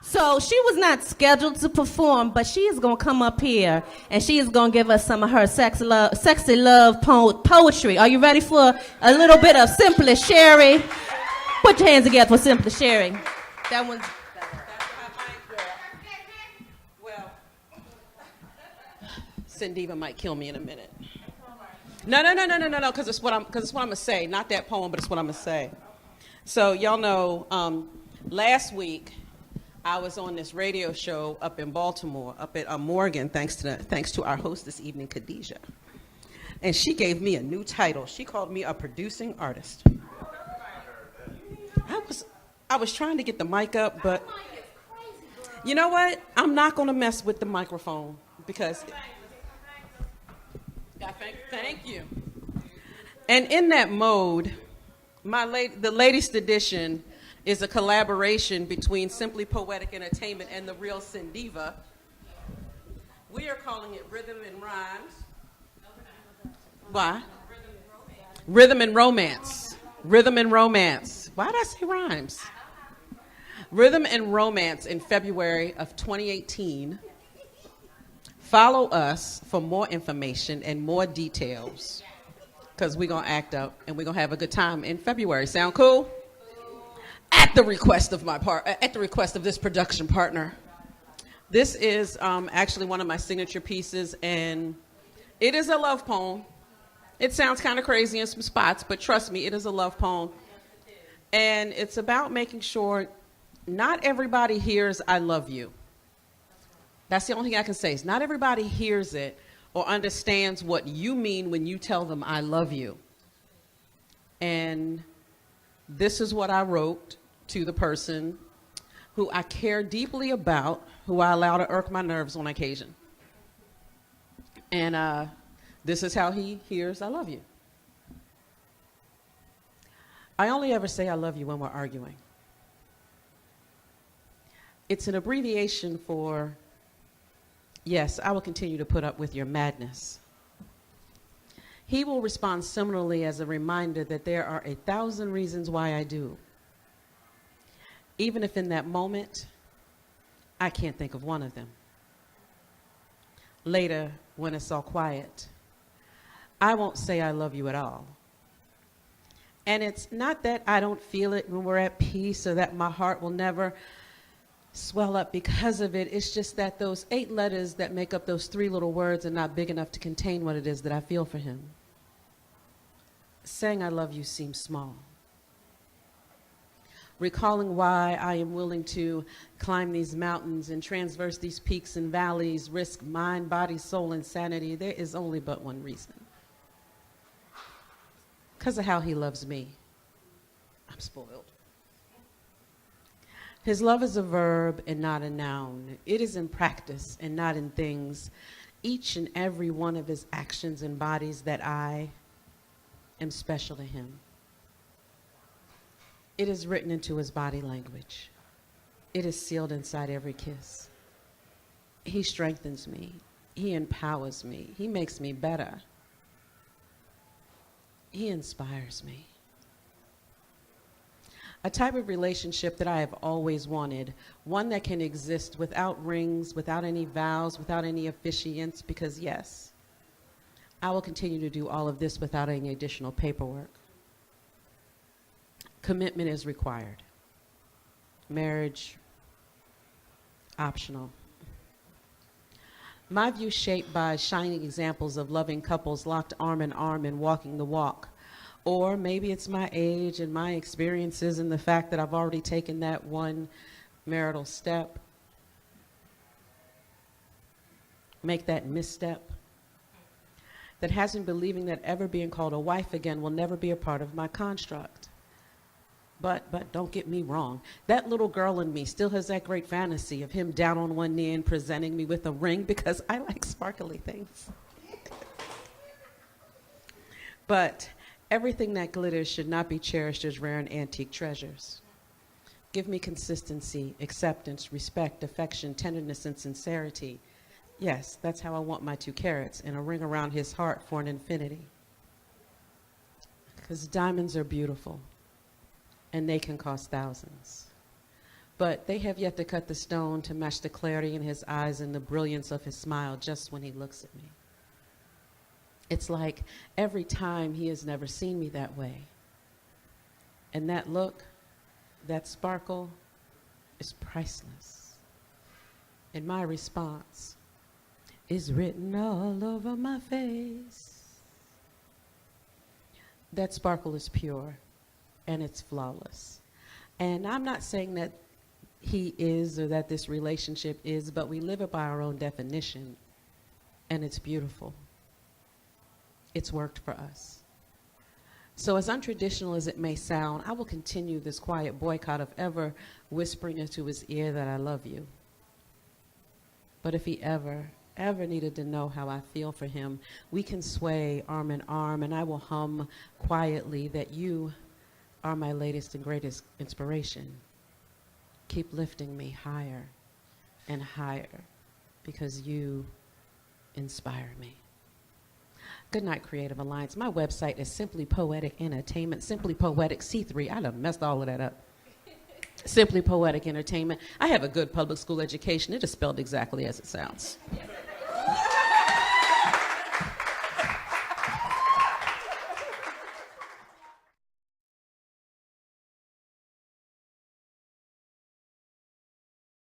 So she was not scheduled to perform, but she is going to come up here and she is going to give us some of her sexy love poetry. Are you ready for a little bit of Simply Sherri? Put your hands together for Simply Sherri. That one's... Well, Cindiva might kill me in a minute. No, because it's what I'm gonna say. Not that poem, but it's what I'm gonna say. So y'all know, last week I was on this radio show up in Baltimore, up at Morgan, thanks to our host this evening, Khadijah, and she gave me a new title. She called me a producing artist. I was trying to get the mic up, but you know what? I'm not gonna mess with the microphone because. Thank you. And in that mode, the latest edition is a collaboration between Simply Poetic Entertainment and the real Cindiva. We are calling it Rhythm and Rhymes. Why? Rhythm and Romance. Rhythm and Romance. Why did I say rhymes? Rhythm and Romance in February of 2018. Follow us for more information and more details, because we're going to act up and we're going to have a good time in February. Sound cool? At the request of this production partner. This is actually one of my signature pieces, and it is a love poem. It sounds kind of crazy in some spots, but trust me, it is a love poem. And it's about making sure not everybody hears I love you. That's the only thing I can say is not everybody hears it or understands what you mean when you tell them I love you. And this is what I wrote to the person who I care deeply about, who I allow to irk my nerves on occasion. And this is how he hears I love you. I only ever say I love you when we're arguing. It's an abbreviation for, yes, I will continue to put up with your madness. He will respond similarly as a reminder that there are 1,000 reasons why I do. Even if in that moment, I can't think of one of them. Later, when it's all quiet, I won't say I love you at all. And it's not that I don't feel it when we're at peace or that my heart will never swell up because of it. It's just that those 8 letters that make up those 3 little words are not big enough to contain what it is that I feel for him. Saying I love you seems small. Recalling why I am willing to climb these mountains and transverse these peaks and valleys, risk mind, body, soul, and sanity, there is only but one reason. Because of how he loves me. I'm spoiled. His love is a verb and not a noun. It is in practice and not in things. Each and every one of his actions embodies that I am special to him. It is written into his body language. It is sealed inside every kiss. He strengthens me. He empowers me. He makes me better. He inspires me. A type of relationship that I have always wanted, one that can exist without rings, without any vows, without any officiants, because yes, I will continue to do all of this without any additional paperwork. Commitment is required. Marriage, optional. My view shaped by shining examples of loving couples locked arm in arm and walking the walk. Or maybe it's my age and my experiences and the fact that I've already taken that one marital step. Make that misstep. That has me believing that ever being called a wife again will never be a part of my construct. But don't get me wrong. That little girl in me still has that great fantasy of him down on one knee and presenting me with a ring because I like sparkly things. But everything that glitters should not be cherished as rare and antique treasures. Give me consistency, acceptance, respect, affection, tenderness, and sincerity. Yes, that's how I want my 2 carats and a ring around his heart for an infinity. Because diamonds are beautiful, and they can cost thousands. but they have yet to cut the stone to match the clarity in his eyes and the brilliance of his smile just when he looks at me. It's like every time he has never seen me that way. And that look, that sparkle, is priceless. And my response is written all over my face. That sparkle is pure and it's flawless. And I'm not saying that he is or that this relationship is, but we live it by our own definition, and it's beautiful. It's worked for us. So as untraditional as it may sound, I will continue this quiet boycott of ever whispering into his ear that I love you. But if he ever needed to know how I feel for him, we can sway arm in arm, and I will hum quietly that you are my latest and greatest inspiration. Keep lifting me higher and higher because you inspire me. Good night, Creative Alliance. My website is Simply Poetic Entertainment, Simply Poetic C3. I done messed all of that up. Simply Poetic Entertainment. I have a good public school education. It is spelled exactly as it sounds.